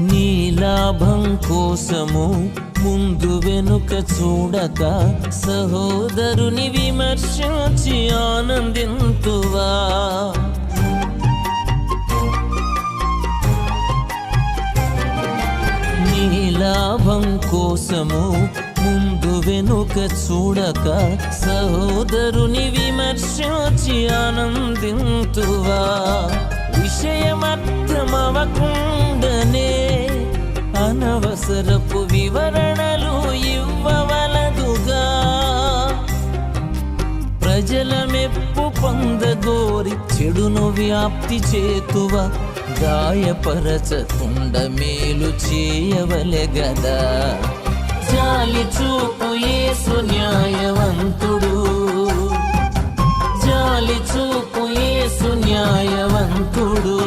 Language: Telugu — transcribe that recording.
నీ లాభం కోసము ముందు వెనుక చూడక సహోదరుని విమర్శించి ఆనందింతువా? నీ లాభం కోసము ముందు వెనుక చూడక సహోదరుని విమర్శించి ఆనందింతువా? విషయమర్థమవకుండనే అనవసరపు వివరణలు ఇవ్వవలదుగా. ప్రజల మెప్పు పొందగోరి చెడును వ్యాప్తి చేతువ, గాయపరచకుండ మేలు చేయవలె గదా. జాలి చూపు యేసు న్యాయవంతుడు, జాలి చూపు యేసు న్యాయవంతుడు.